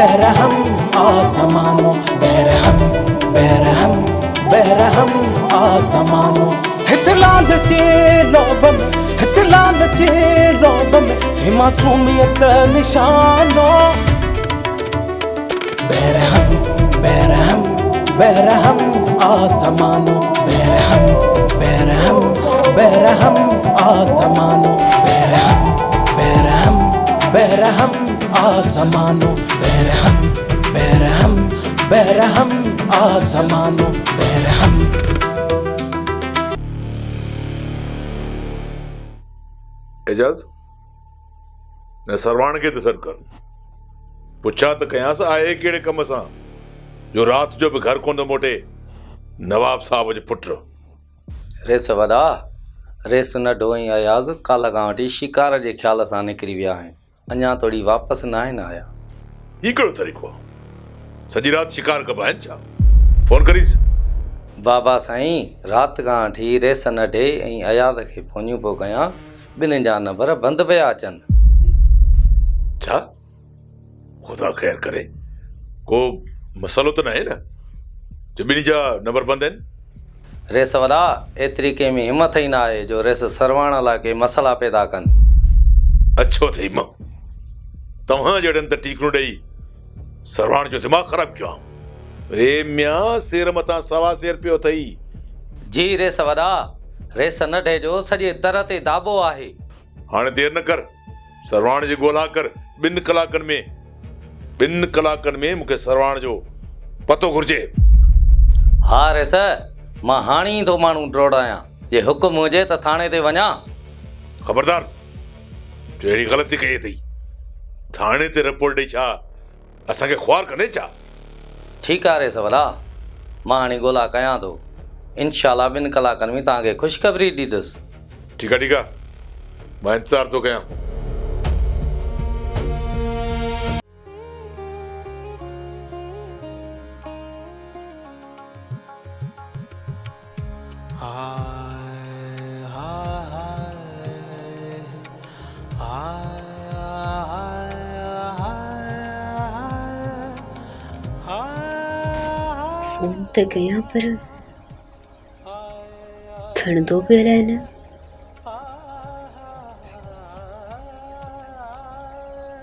बेरहम आसमानों, बेरहम बेरहम बेरहम आसमानों। हितलाल जे लोब में, हितलाल जे लोब में थे मासूमियत निशानो। बेरहम बेरहम बेरहम आसमानों, बेरहम बेरहम बेरहम आसमानों। बेरहम बेरहम बेरहम आसमानों, बेरहम बेरहम बेरहम आसमानों। बेरहम। एजाज न सरवाण के दसन कर पुछा त कयांस आए केड़े कम सां जो रात जो भी घर कोन मोटे नवाब साहब जो पुत्र। रेस वॾा रेस न ढोई अयाज़ काल्ह खां वठी शिकार जे ख़्याल सां निकिरी विया आहिनि, अञा तोड़ी वापसि न आहिनि आया। ही कहिड़ो तरीक़ो आहे? सॼी राति शिकार कबा आहिनि छा? फोन करीस। बाबा साईं राति खां वठी रेस न ढे ऐं अयाज़ खे फोनियूं पियो कयां, ॿिन्हिनि जा नंबर बंदि पिया अचनि। छा? ख़ुदा ख़ैर करे, को मसलो त न आहे न जो ॿिन्ही जा नंबर बंदि आहिनि? रेस वॾा एतिरी कंहिं में हिमत ई न आहे जो रेस सरवाण लाइ के मसला पैदा कनि। अच्छो अथई मां तव्हां जहिड़नि त टीकणूं ॾेई सरवाण जो दिमाग़ ख़राब कयो आहे। ए मियां सेर मथां सवा सेर पियो अथई। जी रेस वॾा, रेस न ढे जो सॼे दर ते दाबो आहे। हाणे देर न कर, सरवाण जी ॻोल्हा कर। ॿिनि कलाकनि में मूंखे सरवाण जो पतो घुर्जे। हा रेस, मां हाणे ई थो माण्हू ड्रोड़ायां, जे हुकुम हुजे त थाणे ते वञा। ख़बरदार जो अहिड़ी ग़लती कई अथई थाणे ते रिपोर्ट ॾेई छा असांखे ख्वार कंदे छा? ठीकु आहे रेस वॾा, मां हाणे ॻोल्हा कयां थो, इनशाला 2 कलाकनि में तव्हांखे ख़ुशख़बरी ॾींदुसि। ठीकु आहे मां इंतज़ार थो कयां। फोन त कयां पर खणंदो बि अलाए न।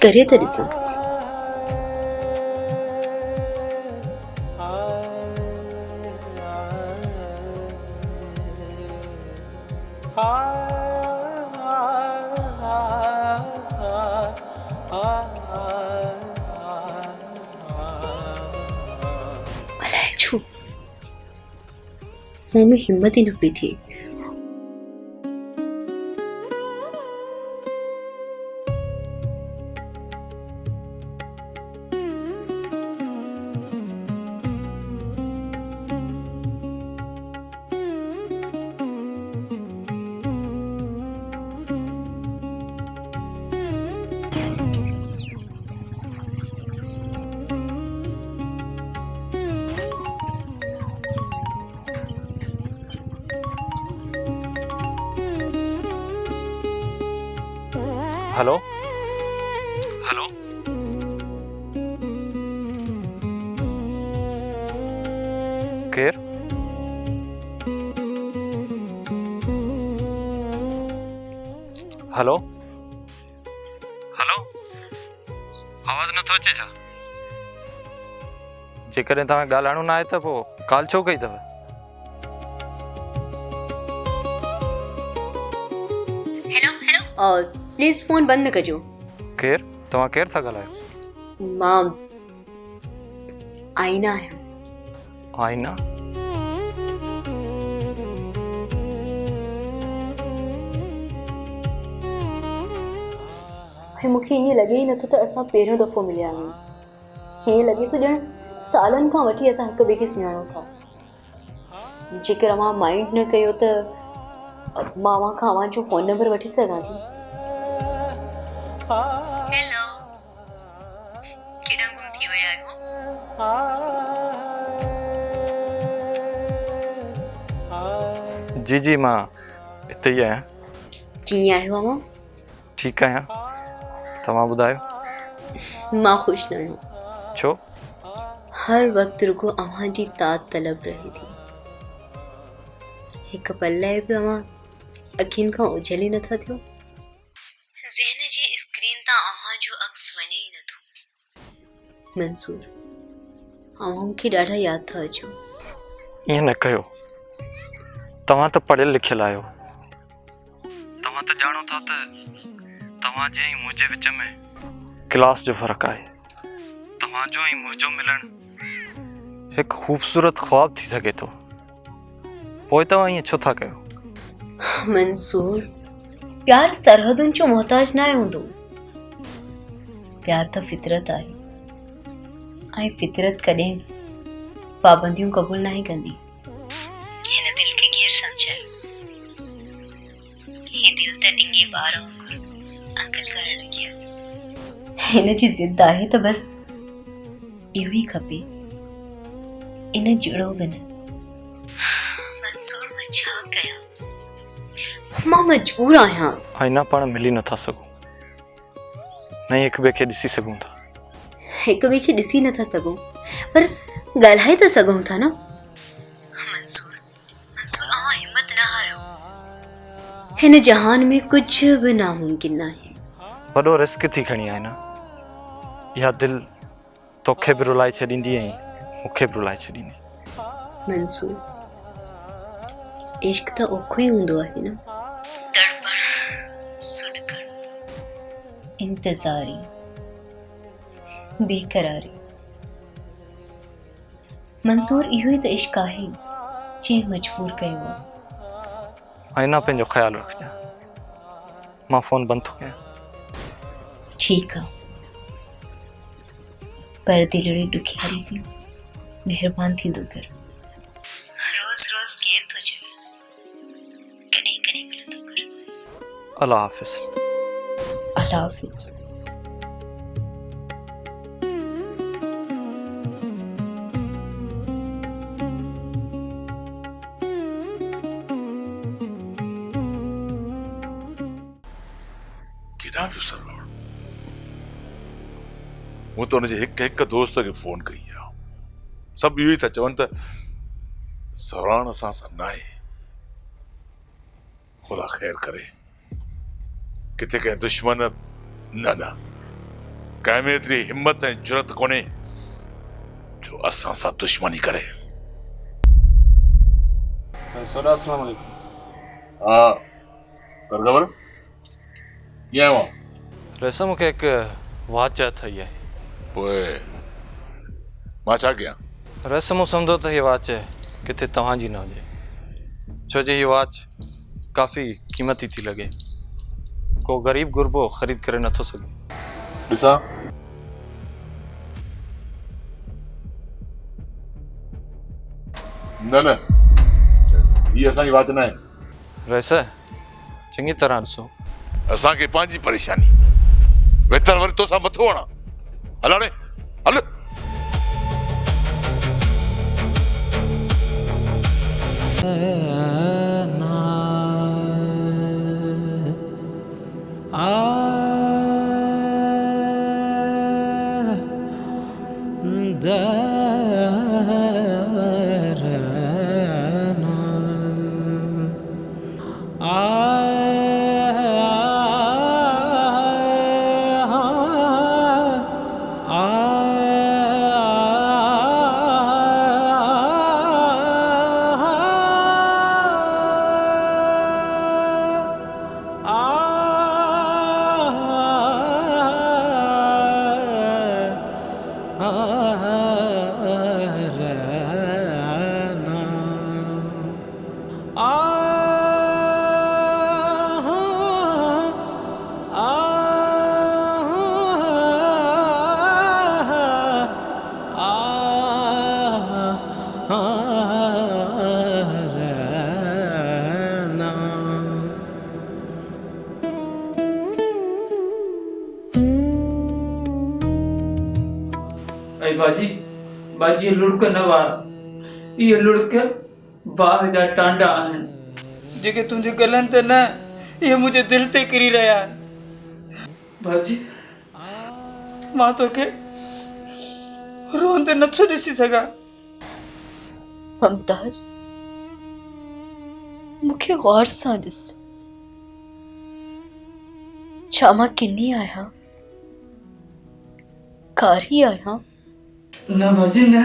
करे त ॾिसां। अलाए छो मुंह में हिम्मत ही न पई थी। हेलो हेलो केर? हेलो हेलो आवाज़ नथो अचे छा? जेकॾहिं तव्हां ॻाल्हाइणो न आहे त पोइ कॉल छो कई अथव? और प्लीज फोन बंद न कजो। केर? तव्हां केर था ॻाल्हायो? मां आईना आहियां। आईना? मूंखे ईअं लॻे ई नथो त असां पहिरियों दफ़ो मिलिया आहियूं। हीअं लॻे थो ॼण सालनि खां वठी असां हिक ॿिए खे सुञाणो था। जेकर मां माइंड न कयो त मामा खां अवां जो फ़ोन नंबर वठी सघां थी। हेलो, केॾां गुम थी विया आहियो? जी जी मां हिते ई आहियां। कीअं आहियो मामा? ठीकु आहियां, तव्हां ॿुधायो? मां ख़ुशि न आहियां। छो? हर वक्त रुगो अव्हां जी तात तलब रहे थी। हिक पल लाइ बि अव्हां अखियुनि खां ओझल ई नथा थियो। ज़हन जी स्क्रीन तां अव्हां जो अक्स वञे ई नथो। मंसूर, अव्हां मूंखे ॾाढा यादि था अचो। ईअं न कयो, तव्हां त पढ़ियल लिखियल आहियो। तव्हां त ॼाणो था त तव्हां जे ऐं मुंहिंजे विच में क्लास जो फ़र्क़ु आहे। तव्हां जो ऐं मुंहिंजो मिलणु हिकु ख़ूबसूरत ख्वाब थी सघे थो। पोइ तव्हां ईअं छो था कयो? मंसूर, प्यार सरहदुनि जो मोहताज न हूंदो। प्यार त फितरत आहे ऐं फितरत कॾहिं पाबंदियूं क़बूल नहीं कंदी। हिन दिल खे केर समझाए? हे दिल त ॾिंगे ॿार वांगुरु अंकल करण लॻिया। हिन जी ज़िद आहे त बस इहो ई खपे, इन जुड़ो बि न। मंसूर, मां छा कयां? मां मजबूर आहियां। आईना पाण मिली नथा सघूं, न हिक ॿिए खे ॾिसी सघूं था। हिक ॿिए खे ॾिसी नथा सघूं, पर ॻाल्हाए त सघूं था न। मंसूर, अव्हां हिम्मत न हारो। हिन जहान में कुझु बि नामुमकिन आहे। वॾो रिस्क थी खणी आहे न। इहा दिल तोखे बि रुलाए छॾींदी ऐं मूंखे बि रुलाए छॾींदी। मंसूर, इश्क त ओखो ई हूंदो आहे न। तड़पण, सुॾकण, इंतज़ारी, बेकरारी। मंसूर, इहो ई त इश्क आहे जंहिं मजबूर कयो आहे। आईना, पंहिंजो ख़्यालु रखजां। मां फ़ोन बंदि थो कयां। ठीकु आहे, पर दिलड़ी ॾुखियारी थी महिरबानी थींदो कर। रोज़ रोज़ केर थो चवे, कॾहिं कॾहिं मिलंदो कर। अल्लाह हाफ़िज़। अल्लाह हाफ़िज़। केॾां वियो सरवण? मूं त हुनजे हिक दोस्त खे फोन कई आहे। सभु इहो ई था चवनि त सरवण असां सां न आहे। ख़ुदा ख़ैर करे, किथे कंहिं दुश्मन न कंहिं में एतिरी हिम्मत ऐं जुरत कोन्हे जो असां सां दुश्मनी करे। अस्सलाम वालेकुम। हा, कर ख़बर कीअं आयो? रैसा, मूंखे हिकु वाच अथई आहे। पोइ मां छा कयां? रैसा, मूं सम्झो त हीअ वाच किथे तव्हांजी न हुजे, छो जो हीअ वाच काफ़ी क़ीमती थी लॻे। को ग़रीब गुरबो ख़रीद करे नथो सघे। ॾिसां। न हीअ असांजी वाच न आहे। रैसा, चङी तरह ॾिसो। असांखे पंहिंजी परेशानी बहितर वरी तोसां मथो हणा। हल हाणे हल। बाजी लुड़क न वारा। ये लुड़क बाह जा टांडा आहिनि जेके तुंहिंजे गलनि ते न, ये मुंहिंजे दिल ते किरी रहिया आहिनि। बाजी, मां तोखे रोंदे नथो ॾिसी सघां। मुमताज़, मूंखे गौर सां ॾिस। छा मां किनी आहियां? कारी आहियां? न बाजी न,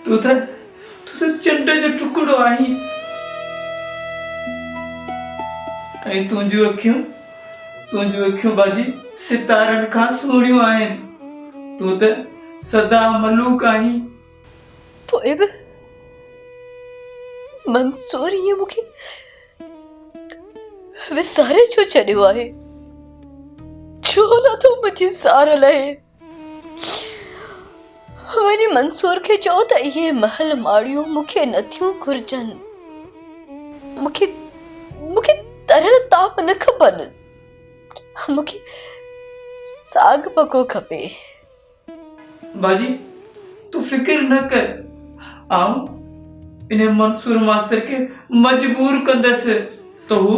तूं त चंड जो टुकड़ो आहीं। ऐं तुंहिंजियूं अखियूं बाजी सितारनि खां सुहिणियूं आहिनि। तूं त सदा मलूक आहीं। पोइ बि मंसूर ईअं मूंखे विसारे छो छॾियो आहे? छो नथो मुंहिंजी सार लहे? वञी मंसूर खे चओ त इहे महल माड़ियूं मूंखे नथियूं घुर्जनि। मूंखे तरियल ताप न खपनि। मूंखे साग पको खपे। बाजी तूं फिक्र न कर, आऊं इन मंसूर मास्तर खे मजबूर कंदसि तो हू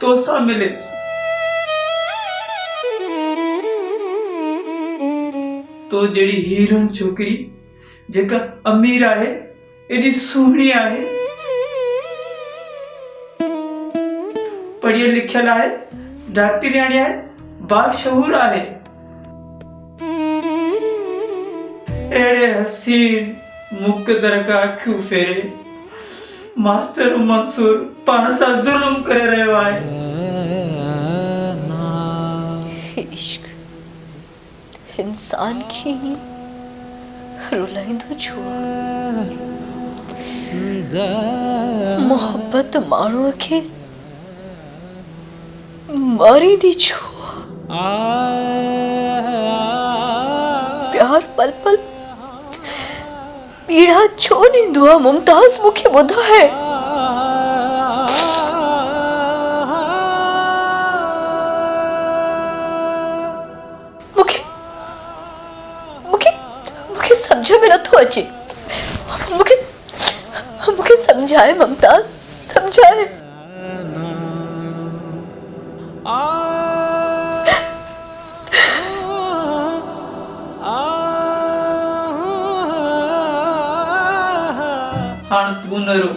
तोसां मिले। तो जहिड़ी हीरोइन छोकिरी जेका अमीर आहे, एॾी सुहिणी आहे, पढ़ियल लिखियल आहे, डॉक्टरियाणी आहे, बाशऊर आहे, अहिड़े हसीन मुक़दर का अखियूं फेरे मास्टर मंसूर पाण सां ज़ुल्म करे रहियो आहे। इश्क इंसान खे रुलाईंदो छो आहे? मोहब्बत माण्हूअ खे मारींदी छो आहे? प्यार पल पल पीड़ा छो ॾींदो आहे? मुमताज़ मूंखे ॿुधाए। मूंखे समझ में नथो अचे। मूंखे समझाए मुमताज़, समझाए। हाण तूं न रो,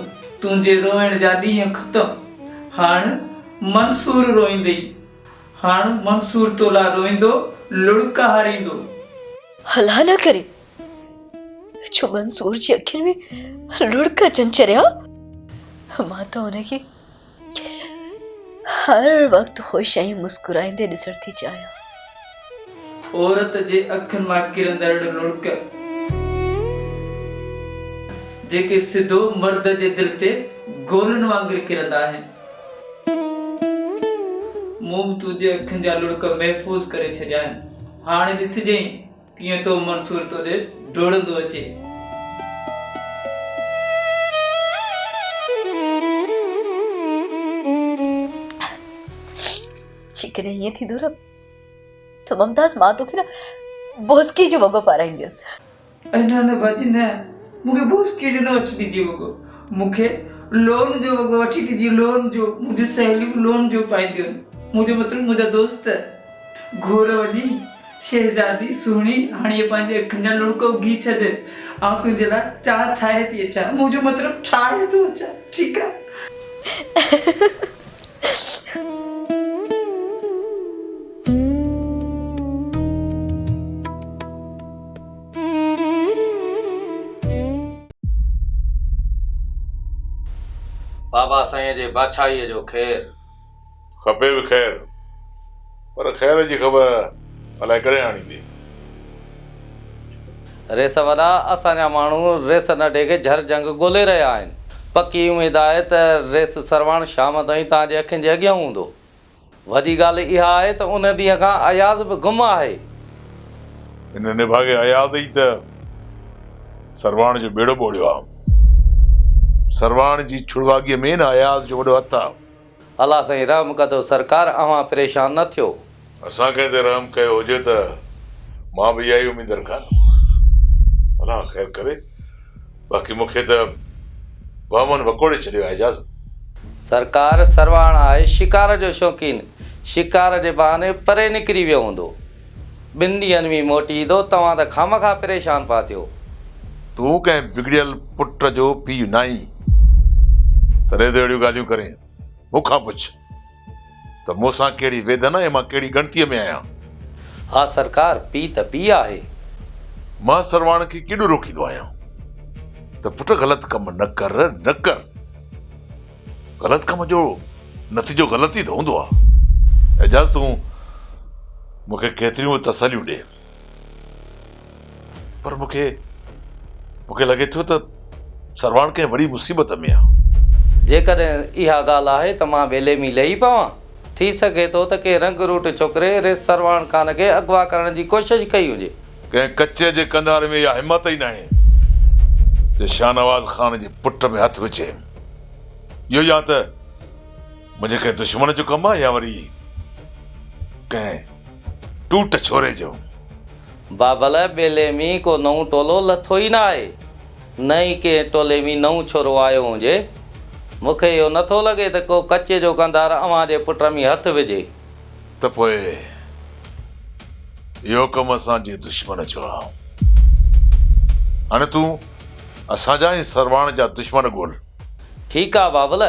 तुंहिंजे रोइण जा ॾींहं ख़तम। हाण मंसूर रोईंदई। हाण मंसूर तोला रोईंदो, लुड़का हारींदो। हला न करे। छो मंसूर जी अखियुनि में लुड़का चंचरिया? मां त हुनखे हर वक़्तु ख़ुशि ऐं मुस्कुराईंदे ॾिसण थी चाहियां। औरत जे अखियुनि मां किरंदड़ लुड़क जेके सिधो मर्द जे दिल ते गोलनि वांगुरु किरंदा आहिनि। मूं बि तुंहिंजे अखियुनि जा लुड़क महफ़ूज़ करे छॾिया आहिनि। हाणे ॾिसजांइ कीअं तो मंसूर तोॾे डोड़ंदो अचे। जेकॾहिं ईअं थींदो न त मुमताज़ मां तोखे न बोस्की जो वॻो पाराईंदसि। न बाजी न, मूंखे बोस्की जो न वठी ॾिजे वॻो। मूंखे लोन जो वॻो वठी ॾिजे। लोन जो। मुंहिंजी सहेलियूं लोन जो पाईंदियूं आहिनि। मुंहिंजो मतिलबु मुंहिंजा दोस्त घोर वञी शहज़ादी सुहिणी हाणे पंहिंजे अखियुनि जा लुड़को घी छॾ, आउं तुंहिंजे लाइ चाह ठाहे थी अचां। मुंहिंजो मतिलबु ठाहे थो अचां, ठीकु आहे? बाबा साईं जे बादशाहीअ जो ख़ैर। खपे बि ख़ैर, पर ख़ैर जी ख़बर अलाए कॾहिं आणींदी। रेस वॾा असांजा माण्हू रेस नडे खे झर जंग ॻोल्हे रहिया आहिनि। पकी उमेद आहे त रेस सरवाण शाम ताईं तव्हांजे अखियुनि जे अॻियां हूंदो। वॾी ॻाल्हि इहा आहे त उन ॾींहं खां अयाज़ बि गुम आहे। इन निभागे अयाज़ ई त सरवाण जो बेड़ो ॿोड़ियो आहे। सरवाण जी छुड़वागीअ में न अयाज़ जो वॾो हथु आहे। अलाह साईं रहम कंदो सरकार, अव्हां परेशान न थियो। असांखे त रहम कयो हुजे त मां बि इहा ई उमेद रखां। अलाह ख़ैर करे। बाक़ी मूंखे त वामन वकोड़े छॾियो आहे एजाज़। सरकार सरवाण आहे शिकार जो शौक़ीन। शिकार जे बहाने परे निकिरी वियो हूंदो। ॿिनि ॾींहंनि में मोटी ईंदो। तव्हां त खामखां परेशान पिया थियो। तूं कंहिं बिगड़ियल पुट जो पीउ न आहीं तॾहिं त अहिड़ियूं ॻाल्हियूं करे। मूंखां पुछ त मूंसां कहिड़ी वेदना ऐं मां कहिड़ी गणतीअ में आहियां। हा सरकार, पी त पी आहे। मां सरवाण खे केॾो रोकींदो आहियां त पुट ग़लति कम न कर न कर। ग़लति कम जो नतीजो ग़लति ई त हूंदो आहे। एजाज़ तूं मूंखे केतिरियूं तसलियूं ॾे, पर मूंखे लॻे थो त सरवाण कंहिं वॾी मुसीबत में आहे। जेकॾहिं इहा ॻाल्हि आहे त मां ॿेले में लही पवां। थी सघे थो त के रंग रूट छोकिरे रेस सरवाण खान खे अगवा करण जी कोशिशि कई हुजे। कंहिं कचे जे कंधार में इहा हिमत ई न आहे त शाहनवाज़ ख़ान जे पुट में हथु विझे। इहो या त मुंहिंजे कंहिं दुश्मन जो कमु आहे या वरी कंहिं टूट छोरे जो। बाबल, ॿेले में को नओं टोलो लथो ई न आहे, न ई कंहिं टोले में नओं छोरो आयो हुजे। मूंखे इहो नथो लॻे त को कचे जो कंधार अव्हां जे पुट में हथु विझे। त पोइ इहो कमु असांजे दुश्मन जो आहे। हाणे तूं असांजा ऐं सरवाण जा दुश्मन ॻोल्ह। ठीकु आहे बाबल,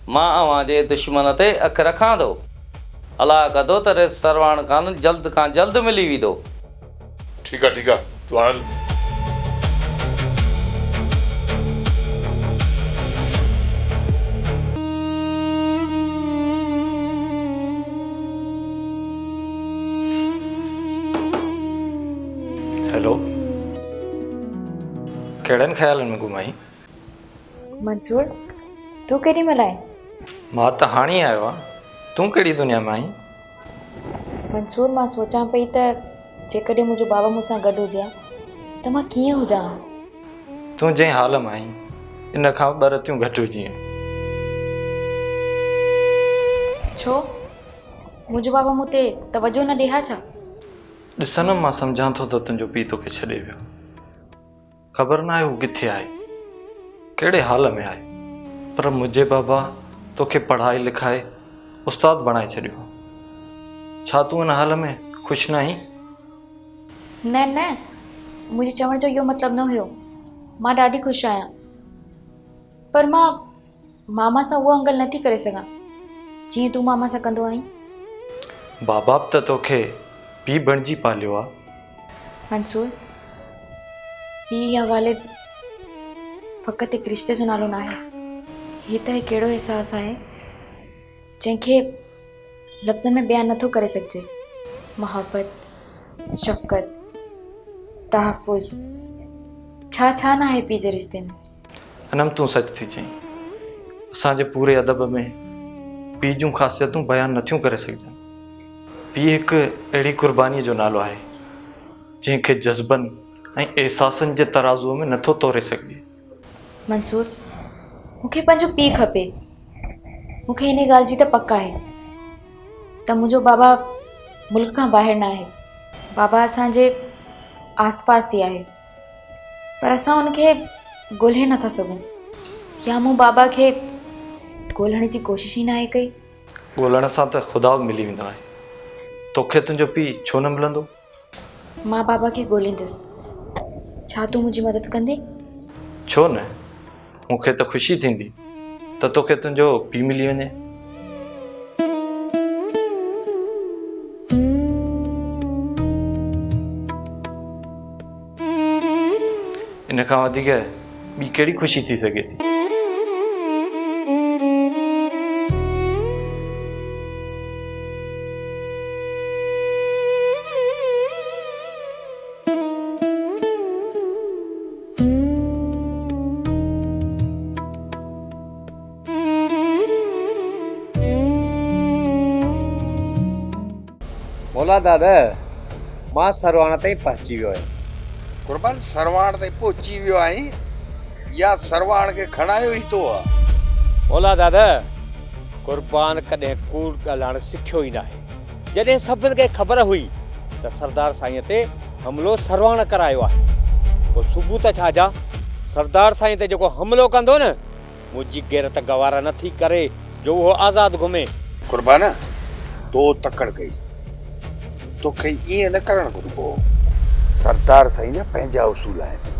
मां अव्हां जे दुश्मन ते अखि रखां थो। अलाह कंदो त रेस सरवाण खां जल्द मिली वेंदो। ठीकु आहे तूं हल। हेलो, कहिड़नि ख़्यालनि में घुमाई? मंसूर, तूं केॾी महिल आहे? मां त हाणे आयो आहे। तूं कहिड़ी दुनिया में आई? मंसूर, मां सोचां पई त जेकॾहिं मुंहिंजो बाबा मूंसां गॾु हुजे हा त मां कीअं हुजां। तूं जंहिं हाल में आई इन खां ॿ रतियूं घटि हुजे। छो मुंहिंजो बाबा मूं ते तवजो न ॾे हा छा? ॾिसंदमि, मां सम्झां थो त तुंहिंजो पीउ तोखे छॾे वियो। ख़बर न आहे हू किथे आहे, कहिड़े हाल में आहे, पर मुंहिंजे बाबा तोखे पढ़ाई लिखाए उस्ताद बणाए छॾियो। छा तूं इन हाल में ख़ुशि न आहीं? न, मुंहिंजे चवण जो इहो मतिलबु न हुयो। मां ॾाढी ख़ुशि आहियां, पर मां मामा सां उहो अंगल नथी करे सघां जीअं तूं मामा सां कंदो आहीं। बाबा त तोखे पीउ बणिजी पालियो आहे। मंसूर, पीउ या वालिद फ़क़ति हिकु रिश्ते जो नालो न आहे। हीअ त हिकु अहिड़ो अहसासु आहे जंहिंखे लफ़्ज़नि में बयानु नथो करे सघिजे। मोहबत, शफ़क़त, तहफ़ुज़, छा न आहे पीउ जे रिश्ते में। अनम, तूं सच थी चईं। असांजे पूरे अदब में पीउ जूं ख़ासियतूं बयानु नथियूं करे सघजनि। पीउ हिकु अहिड़ी क़ुर्बानीअ जो नालो आहे जंहिंखे जज़्बनि ऐं एहसासनि जे तराज़ूअ में नथो तोरे सघिजे। मंसूर, मूंखे पंहिंजो पीउ खपे। मूंखे हिन ॻाल्हि जी त पक आहे त मुंहिंजो बाबा मुल्क खां ॿाहिरि न आहे। बाबा असांजे आसपास ई आहे, पर असां हुनखे ॻोल्हे नथा सघूं, या मूं बाबा खे ॻोल्हण जी कोशिशि ई न आहे कई। ॻोल्हण सां त ख़ुदा बि मिली वेंदो आहे। तोखे तुंहिंजो पीउ छो न मिलंदो? मां बाबा खे ॻोल्हींदसि। छा तूं मुंहिंजी मदद कंदी? छो न, मूंखे त ख़ुशी थींदी त तोखे तुंहिंजो पीउ मिली वञे। इन खां वधीक ॿी कहिड़ी ख़ुशी थी सघे थी? बोला दादा, मां सरवाण ताईं पहुची वियो आहियां। कुर्बान, सरवाण ताईं पहुची वियो आहीं या सरवाण खे खणायो ई तो आहे? बोला दादा, कुर्बान कॾहिं कूड़ ॻाल्हाइणु सिखियो ई न आहे। जॾहिं सभिनि खे ख़बर हुई त सरदार साईं ते हमिलो सरवाण करायो आहे, पोइ सबूत छा जा? सरदार साईं ते जेको हमिलो कंदो न, मुंहिंजी गैरत गवारा नथी करे जो उहो आज़ादु घुमे। कुर्बान, तो तकड़ कई, तोखे ईअं न करणु घुरिबो। सरदार साईं जा पंहिंजा उसूल आहिनि।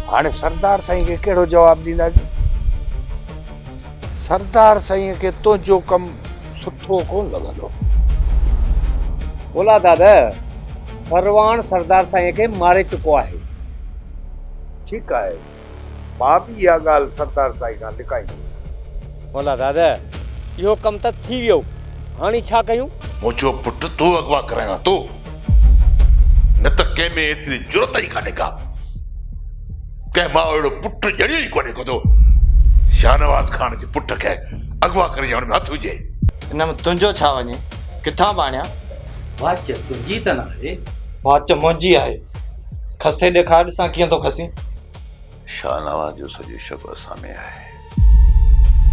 हाणे सरदार साईं खे कहिड़ो जवाबु ॾींदासीं? सरदार साईं खे तुंहिंजो कमु सुठो कोन लॻंदो। बोला दादा, सरवाण सरदार साईं खे मारे चुको आहे। ठीकु आहे, मां बि इहा ॻाल्हि सरदार साईं खां लिकाईंदुमि। बोला दादा, इहो कमु त थी वियो, हाणे छा कयूं? मुंहिंजो पुटु तूं अगवा करायां तो, न त कंहिं में एतिरी ज़रूरत ई कान्हे का। कंहिं मां अहिड़ो पुटु ॼणियो ई कोन्हे को शाहनवाज़ खान जे पुट खे अगवा करे हुन में हथु विझे। हिन में तुंहिंजो छा वञे? किथां बाणिया? वाच तुंहिंजी त न आहे, वाच मुंहिंजी आहे। खसे ॾेखार ॾिसां कीअं थो खसी। शाहनवाज़ जो सॼो शक असां में आहे।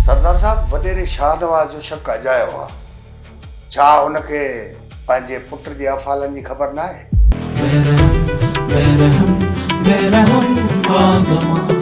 सरदार साहब, वॾेरे शाहनवाज़ जो शक अजायो आहे। छा हुनखे पंहिंजे पुट जे अफ़ालनि जी ख़बर न आहे? बेरहम बेरहम बेरहम आज़मा